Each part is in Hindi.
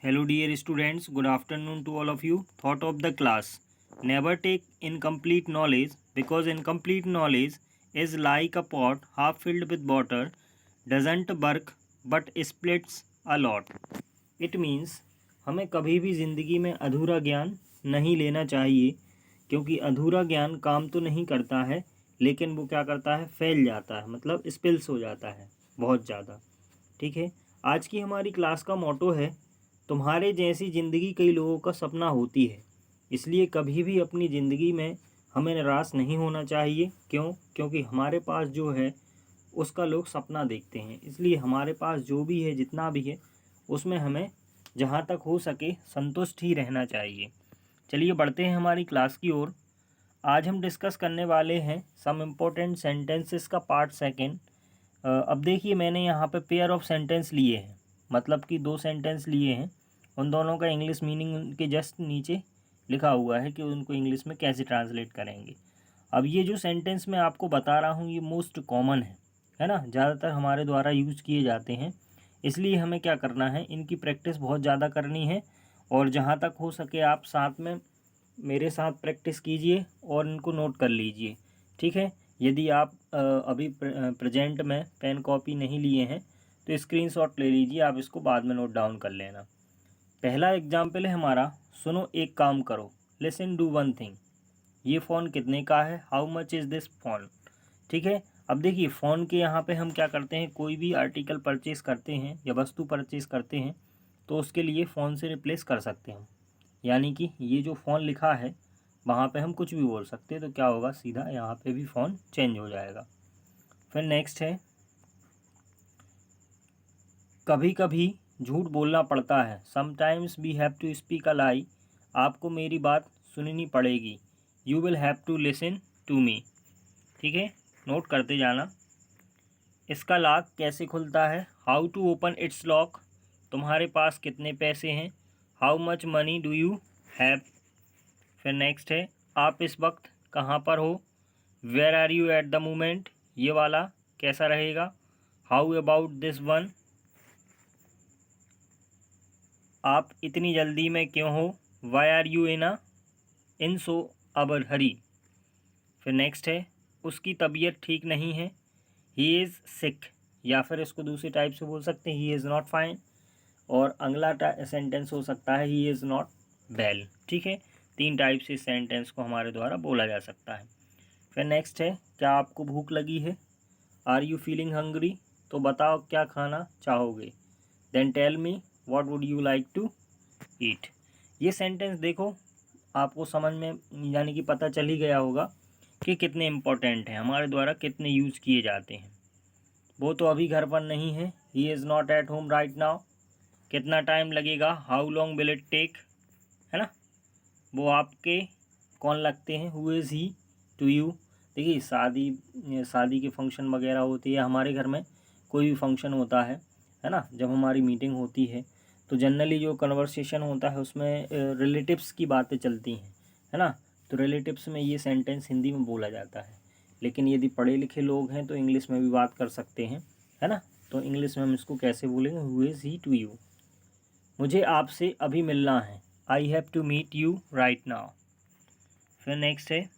Hello dear students, good afternoon to all of you. Thought of the class. Never take incomplete knowledge because incomplete knowledge is like a pot half filled with water, doesn't work but splits a lot. It means हमें कभी भी ज़िंदगी में अधूरा ज्ञान नहीं लेना चाहिए, क्योंकि अधूरा ज्ञान काम तो नहीं करता है लेकिन वो क्या करता है, फैल जाता है, मतलब स्पिल्स हो जाता है बहुत ज़्यादा। ठीक है, आज की हमारी क्लास का मोटो है, तुम्हारे जैसी ज़िंदगी कई लोगों का सपना होती है। इसलिए कभी भी अपनी ज़िंदगी में हमें निराश नहीं होना चाहिए। क्यों? क्योंकि हमारे पास जो है उसका लोग सपना देखते हैं। इसलिए हमारे पास जो भी है, जितना भी है, उसमें हमें जहाँ तक हो सके संतुष्ट ही रहना चाहिए। चलिए बढ़ते हैं हमारी क्लास की ओर। आज हम डिस्कस करने वाले हैं सम इम्पोर्टेंट सेंटेंसेस का पार्ट सेकेंड। अब देखिए, मैंने यहाँ पे पेयर ऑफ सेंटेंस लिए हैं, मतलब कि दो सेंटेंस लिए हैं। उन दोनों का इंग्लिश मीनिंग उनके जस्ट नीचे लिखा हुआ है कि उनको इंग्लिश में कैसे ट्रांसलेट करेंगे। अब ये जो सेंटेंस मैं आपको बता रहा हूँ ये मोस्ट कॉमन है ना, ज़्यादातर हमारे द्वारा यूज़ किए जाते हैं। इसलिए हमें क्या करना है, इनकी प्रैक्टिस बहुत ज़्यादा करनी है। और जहाँ तक हो सके आप साथ में मेरे साथ प्रैक्टिस कीजिए और इनको नोट कर लीजिए। ठीक है, यदि आप अभी प्रेजेंट में पेन कॉपी नहीं लिए हैं तो स्क्रीनशॉट ले लीजिए, आप इसको बाद में नोट डाउन कर लेना। पहला एग्जाम्पल है हमारा, सुनो एक काम करो, लिसन डू वन थिंग। ये फ़ोन कितने का है? How much is this phone? ठीक है, अब देखिए फ़ोन के यहाँ पे हम क्या करते हैं, कोई भी आर्टिकल परचेज़ करते हैं या वस्तु परचेज़ करते हैं तो उसके लिए फ़ोन से रिप्लेस कर सकते हैं। यानी कि ये जो फ़ोन लिखा है वहाँ पे हम कुछ भी बोल सकते हैं, तो क्या होगा, सीधा यहाँ पे भी फ़ोन चेंज हो जाएगा। फिर नेक्स्ट है, कभी कभी झूठ बोलना पड़ता है, sometimes we have to speak a lie. आपको मेरी बात सुननी पड़ेगी, you will have to listen to me. ठीक है, नोट करते जाना। इसका लॉक कैसे खुलता है? How to open its lock. तुम्हारे पास कितने पैसे हैं? How much money do you have. फिर नेक्स्ट है, आप इस वक्त कहाँ पर हो? Where are you at the moment. ये वाला कैसा रहेगा? How about this one. आप इतनी जल्दी में क्यों हो? Why are you in so अबर हरी। फिर नेक्स्ट है, उसकी तबीयत ठीक नहीं है, ही इज़ सिक। या फिर इसको दूसरी टाइप से बोल सकते हैं, ही इज़ नॉट फाइन। और अगला सेंटेंस हो सकता है, ही इज़ नॉट वेल। ठीक है, तीन टाइप से सेंटेंस को हमारे द्वारा बोला जा सकता है। फिर नेक्स्ट है, क्या आपको भूख लगी है? Are you feeling hungry. तो बताओ क्या खाना चाहोगे? Then tell me what would you like to eat. ये सेंटेंस देखो, आपको समझ में यानी कि पता चल ही गया होगा कि कितने इम्पोर्टेंट हैं, हमारे द्वारा कितने यूज़ किए जाते हैं। वो तो अभी घर पर नहीं है, he is not at home right now. कितना टाइम लगेगा? How long will it take. है ना, वो आपके कौन लगते हैं? Who is he to you. देखिए शादी के फंक्शन वगैरह होती है, हमारे घर में कोई भी फंक्शन होता है ना, जब हमारी मीटिंग होती है तो जनरली जो कन्वर्सेशन होता है उसमें रिलेटिव्स की बातें चलती हैं, है ना। तो रिलेटिव्स में ये सेंटेंस हिंदी में बोला जाता है, लेकिन यदि पढ़े लिखे लोग हैं तो इंग्लिश में भी बात कर सकते हैं, है ना। तो इंग्लिश में हम इसको कैसे बोलेंगे? Who is he to you. मुझे आपसे अभी मिलना है, I have to meet you right now. फिर नेक्स्ट है,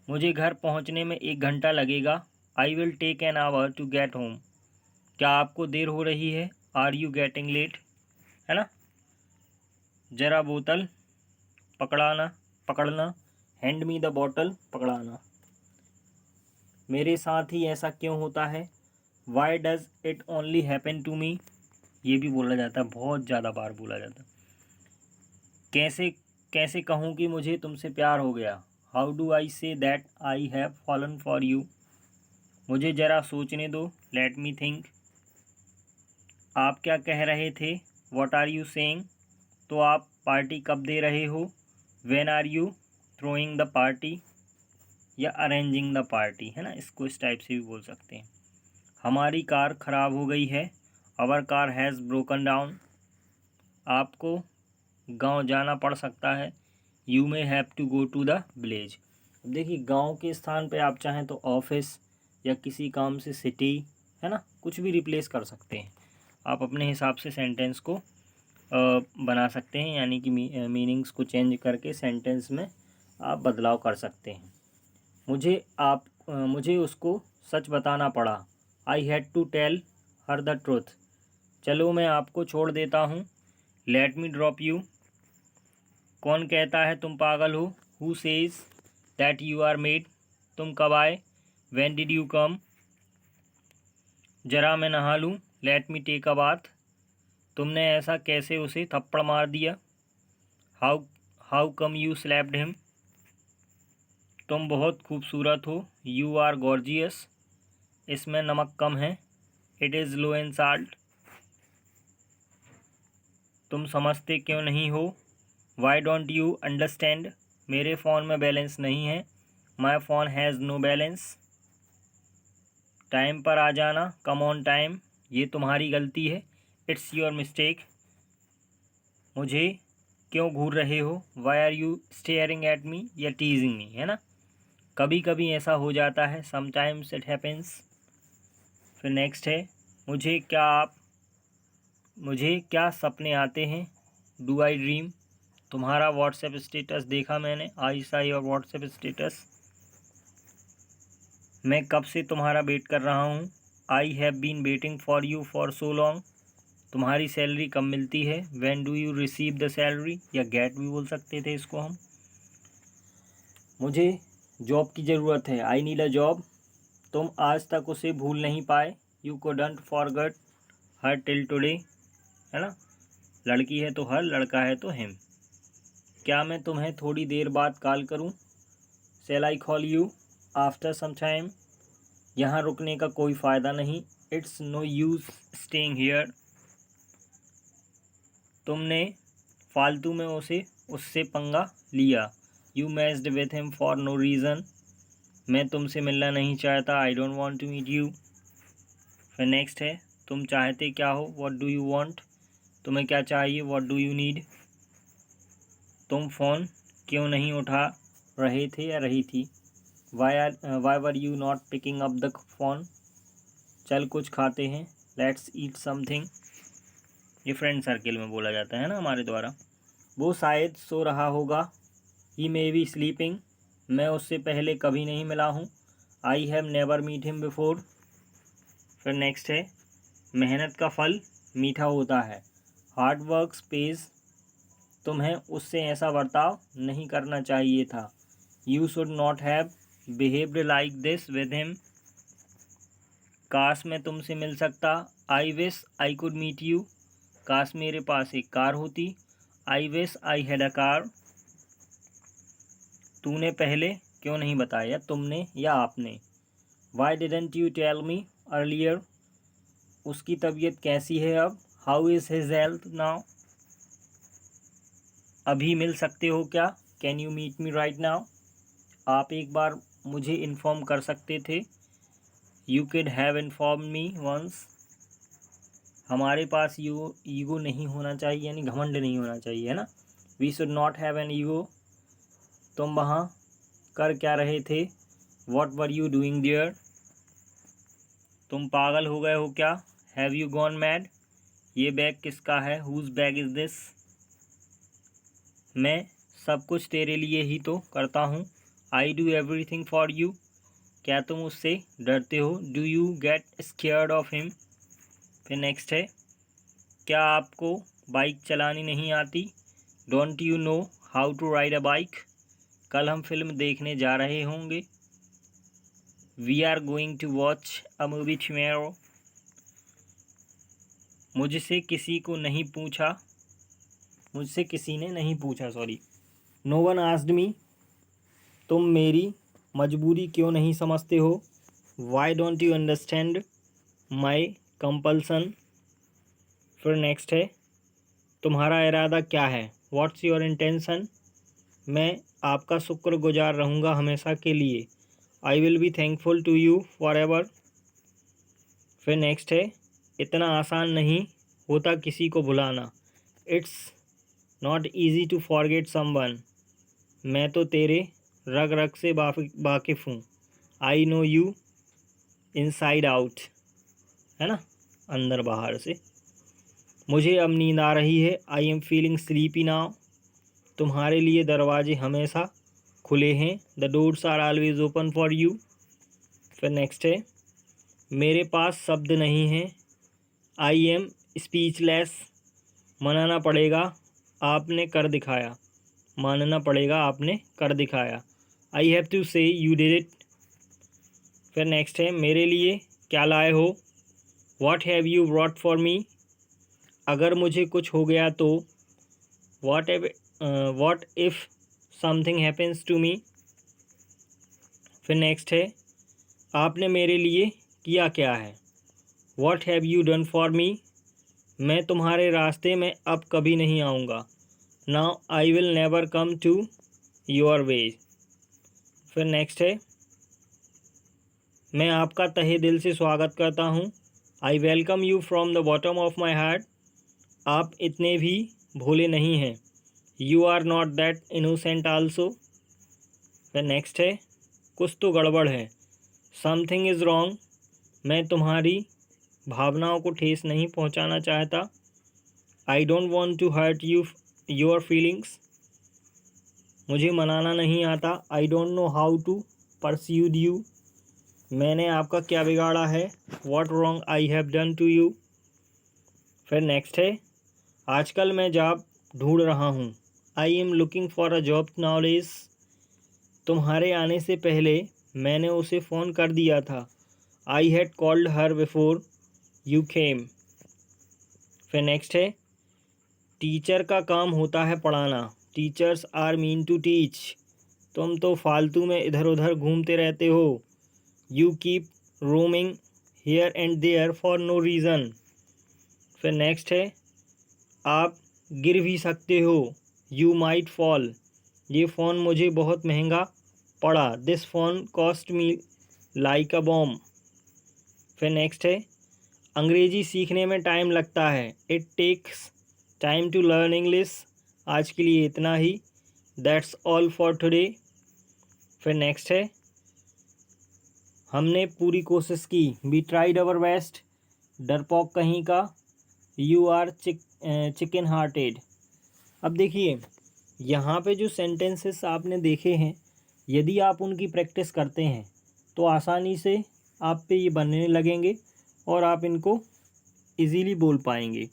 मुझे घर पहुंचने में 1 घंटा लगेगा, I will take an hour to get home. क्या आपको देर हो रही है? Are you getting late. है ना, जरा बोतल पकड़ना, हैंड मी द बॉटल, पकड़ाना। मेरे साथ ही ऐसा क्यों होता है? Why does it only happen to me. ये भी बोला जाता है, बहुत ज़्यादा बार बोला जाता है। कैसे कैसे कहूँ कि मुझे तुमसे प्यार हो गया? How do I say that I have fallen for you. मुझे ज़रा सोचने दो, लेट मी थिंक। आप क्या कह रहे थे? What are you saying. तो आप पार्टी कब दे रहे हो? When are you throwing the party या अरेंजिंग द पार्टी। है ना, इसको इस टाइप से भी बोल सकते हैं। हमारी कार ख़राब हो गई है, our car has broken down. आपको गांव जाना पड़ सकता है, you may have to go to the village. अब देखिए, गांव के स्थान पे आप चाहें तो ऑफिस या किसी काम से सिटी, है ना, कुछ भी रिप्लेस कर सकते हैं। आप अपने हिसाब से सेंटेंस को बना सकते हैं, यानी कि मीनिंग्स को चेंज करके सेंटेंस में आप बदलाव कर सकते हैं। मुझे उसको सच बताना पड़ा। I had to tell her the truth. चलो मैं आपको छोड़ देता हूँ। Let me drop you. कौन कहता है तुम पागल हो? Who says that you are mad. तुम कब आए? When did you come. जरा मैं नहा लूँ। Let me take a bath. तुमने ऐसा कैसे उसे थप्पड़ मार दिया? How how come you slapped him. तुम बहुत खूबसूरत हो। You are gorgeous. इसमें नमक कम है। It is low in salt. तुम समझते क्यों नहीं हो? Why don't you understand. मेरे फ़ोन में बैलेंस नहीं है। My phone has no balance. Time पर आ जाना। Come on time. ये तुम्हारी गलती है। It's your mistake. मुझे क्यों घूर रहे हो? Why are you staring at me या टीजिंग मी, है ना। कभी कभी ऐसा हो जाता है। Sometimes it happens. फिर नेक्स्ट है, मुझे क्या सपने आते हैं? Do I dream. तुम्हारा व्हाट्सएप स्टेटस देखा मैंने। आई सा योर व्हाट्सएप स्टेटस। मैं कब से तुम्हारा वेट कर रहा हूँ। I have been waiting for you for so long. तुम्हारी सैलरी कब मिलती है? When do you receive the salary, या गेट भी बोल सकते थे इसको हम। मुझे जॉब की ज़रूरत है। I need a job. तुम आज तक उसे भूल नहीं पाए। You couldn't forget her till today, है ना। लड़की है तो हर, लड़का है तो हिम। क्या मैं तुम्हें थोड़ी देर बाद कॉल करूं? Shall I call you after some time. यहाँ रुकने का कोई फ़ायदा नहीं। It's no use staying here. तुमने फालतू में उससे पंगा लिया। You matched with him for no reason. मैं तुमसे मिलना नहीं चाहता। I don't want to meet you. फिर नेक्स्ट है, तुम चाहते क्या हो? What do you want. तुम्हें क्या चाहिए? What do you need. तुम फ़ोन क्यों नहीं उठा रहे थे या रही थी? Why were you not picking up the phone. चल कुछ खाते हैं। Let's eat something. ये फ्रेंड सर्किल में बोला जाता है ना हमारे द्वारा। वो शायद सो रहा होगा। He may be sleeping. मैं उससे पहले कभी नहीं मिला हूँ। I have never meet him before. फिर नेक्स्ट है, मेहनत का फल मीठा होता है। Hard work pays. तुम्हें उससे ऐसा बर्ताव नहीं करना चाहिए था। You should not have behaved like this with him. काश मैं तुमसे मिल सकता। I wish I could meet you. काश मेरे पास एक कार होती। I wish I had a car. तूने पहले क्यों नहीं बताया? तुमने या आपने। Why didn't you tell me earlier. उसकी तबीयत कैसी है अब? How is his health now. अभी मिल सकते हो क्या? Can you meet me right now. आप एक बार मुझे इन्फॉर्म कर सकते थे। You could have inform me once. हमारे पास ईगो नहीं होना चाहिए, यानी घमंड नहीं होना चाहिए, है ना। We should not have an ego. तुम वहाँ कर क्या रहे थे? What were you doing there. तुम पागल हो गए हो क्या? Have you gone mad. ये बैग किसका है? Whose bag is this. मैं सब कुछ तेरे लिए ही तो करता हूँ। I do everything for you. क्या तुम उससे डरते हो? Do you get scared of him. फिर नेक्स्ट है, क्या आपको बाइक चलानी नहीं आती? Don't you know how to ride a bike. कल हम फिल्म देखने जा रहे होंगे। We are going to watch a movie tomorrow. मुझसे किसी ने नहीं पूछा, sorry. No one asked me. तुम मेरी मजबूरी क्यों नहीं समझते हो? Why don't you understand my compulsion. फिर नेक्स्ट है, तुम्हारा इरादा क्या है? What's your intention. मैं आपका शुक्रगुजार रहूँगा हमेशा के लिए। I will be thankful to you forever. फिर नेक्स्ट है, इतना आसान नहीं होता किसी को भुलाना। It's not easy to forget someone. मैं तो तेरे रग रग से वाकिफ़ हूँ। I know you inside out, है ना, अंदर बाहर से। मुझे अब नींद आ रही है। I am feeling sleepy now. तुम्हारे लिए दरवाजे हमेशा खुले हैं। The doors are always open for you. फिर नेक्स्ट है, मेरे पास शब्द नहीं हैं। I am speechless. मनाना पड़ेगा, आपने कर दिखाया। मानना पड़ेगा, आपने कर दिखाया। I have to say you did it. फिर नेक्स्ट है, मेरे लिए क्या लाए हो। What have you brought for me. अगर मुझे कुछ हो गया तो। What if something happens to me. फिर नेक्स्ट है, आपने मेरे लिए किया क्या है। What have you done for me. मैं तुम्हारे रास्ते में अब कभी नहीं आऊँगा। Now I will never come to your way. फिर नेक्स्ट है, मैं आपका तहे दिल से स्वागत करता हूँ। I welcome you from the bottom of my heart. आप इतने भी भोले नहीं हैं। You are not that innocent also. फिर नेक्स्ट है, कुछ तो गड़बड़ है। Something is wrong. मैं तुम्हारी भावनाओं को ठेस नहीं पहुंचाना चाहता। I don't want to hurt you your feelings. मुझे मनाना नहीं आता। I don't know how to persuade you. मैंने आपका क्या बिगाड़ा है। What wrong I have done to you. फिर नेक्स्ट है, आजकल मैं जॉब ढूंढ रहा हूँ। I am looking for a job nowadays. तुम्हारे आने से पहले मैंने उसे फ़ोन कर दिया था। I had called her before you came. फिर नेक्स्ट है, टीचर का काम होता है पढ़ाना। Teachers are mean to teach. तुम तो फालतू में इधर उधर घूमते रहते हो। You keep roaming here and there for no reason. फिर नेक्स्ट है, आप गिर भी सकते हो। You might fall. ये फ़ोन मुझे बहुत महंगा पड़ा। This phone cost me like a bomb. फिर नेक्स्ट है, अंग्रेज़ी सीखने में टाइम लगता है। It takes time to learn English. आज के लिए इतना ही। That's all for today. फिर नेक्स्ट है, हमने पूरी कोशिश की। We tried our best. डरपोक कहीं का। You are chicken hearted. अब देखिए, यहाँ पे जो सेंटेंसेस आपने देखे हैं, यदि आप उनकी प्रैक्टिस करते हैं तो आसानी से आप पे ये बनने लगेंगे और आप इनको इजीली बोल पाएंगे।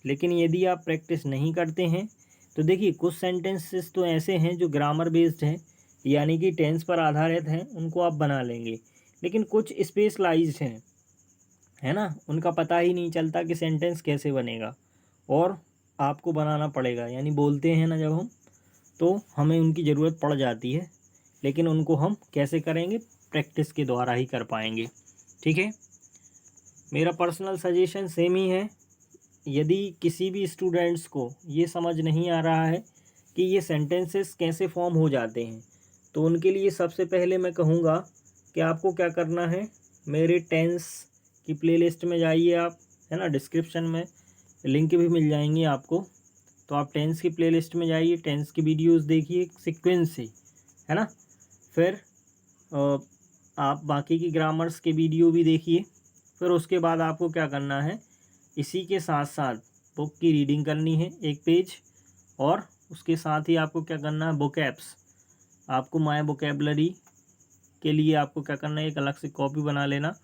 लेकिन यदि आप प्रैक्टिस नहीं करते हैं तो देखिए, कुछ सेंटेंसेस तो ऐसे हैं जो ग्रामर बेस्ड हैं, यानी कि टेंस पर आधारित हैं, उनको आप बना लेंगे। लेकिन कुछ स्पेशलाइज्ड हैं, है ना, उनका पता ही नहीं चलता कि सेंटेंस कैसे बनेगा और आपको बनाना पड़ेगा। यानी बोलते हैं ना जब हम, तो हमें उनकी ज़रूरत पड़ जाती है, लेकिन उनको हम कैसे करेंगे, प्रैक्टिस के द्वारा ही कर पाएंगे। ठीक है, मेरा पर्सनल सजेशन सेम ही है। यदि किसी भी स्टूडेंट्स को ये समझ नहीं आ रहा है कि ये सेंटेंसेस कैसे फॉर्म हो जाते हैं, तो उनके लिए सबसे पहले मैं कहूँगा कि आपको क्या करना है, मेरे टेंस की प्लेलिस्ट में जाइए आप, है ना, डिस्क्रिप्शन में लिंक भी मिल जाएंगी आपको। तो आप टेंस की प्लेलिस्ट में जाइए, टेंस की वीडियोस देखिए सीक्वेंस से, है ना। फिर आप बाकी की ग्रामर्स के वीडियो भी देखिए। फिर उसके बाद आपको क्या करना है, इसी के साथ साथ बुक की रीडिंग करनी है 1 पेज, और उसके साथ ही आपको क्या करना है, बुकैप्स। आपको माय वोकैबुलरी के लिए आपको क्या करना है, एक अलग से कॉपी बना लेना,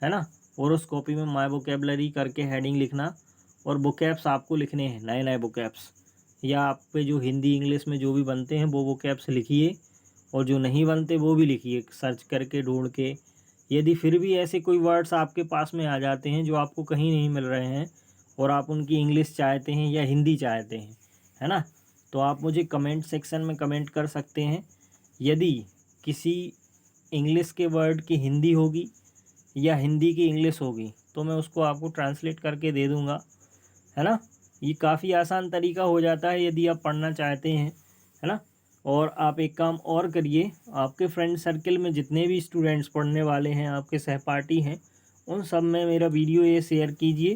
है ना, और उस कॉपी में माय वोकैबुलरी करके हेडिंग लिखना, और बुकैप्स आपको लिखने हैं, नए नए बुकैप्स, या आप पे जो हिंदी इंग्लिश में जो भी बनते हैं वो बुकैप्स लिखिए, और जो नहीं बनते वो भी लिखिए सर्च करके ढूंढ के। यदि फिर भी ऐसे कोई वर्ड्स आपके पास में आ जाते हैं जो आपको कहीं नहीं मिल रहे हैं और आप उनकी इंग्लिश चाहते हैं या हिंदी चाहते हैं, है ना, तो आप मुझे कमेंट सेक्शन में कमेंट कर सकते हैं। यदि किसी इंग्लिश के वर्ड की हिंदी होगी या हिंदी की इंग्लिश होगी तो मैं उसको आपको ट्रांसलेट करके दे दूँगा, है ना। ये काफ़ी आसान तरीका हो जाता है यदि आप पढ़ना चाहते हैं, है ना। और आप एक काम और करिए, आपके फ्रेंड सर्कल में जितने भी स्टूडेंट्स पढ़ने वाले हैं, आपके सहपाठी हैं, उन सब में मेरा वीडियो ये शेयर कीजिए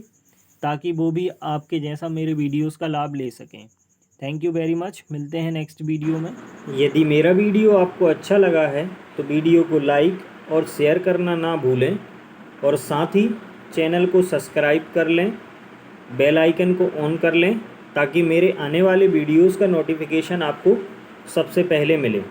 ताकि वो भी आपके जैसा मेरे वीडियोस का लाभ ले सकें। थैंक यू वेरी मच, मिलते हैं नेक्स्ट वीडियो में। यदि मेरा वीडियो आपको अच्छा लगा है तो वीडियो को लाइक और शेयर करना ना भूलें, और साथ ही चैनल को सब्सक्राइब कर लें। बेल आइकन को ऑन कर लें ताकि मेरे आने वाले वीडियोस का नोटिफिकेशन आपको सबसे पहले मिले।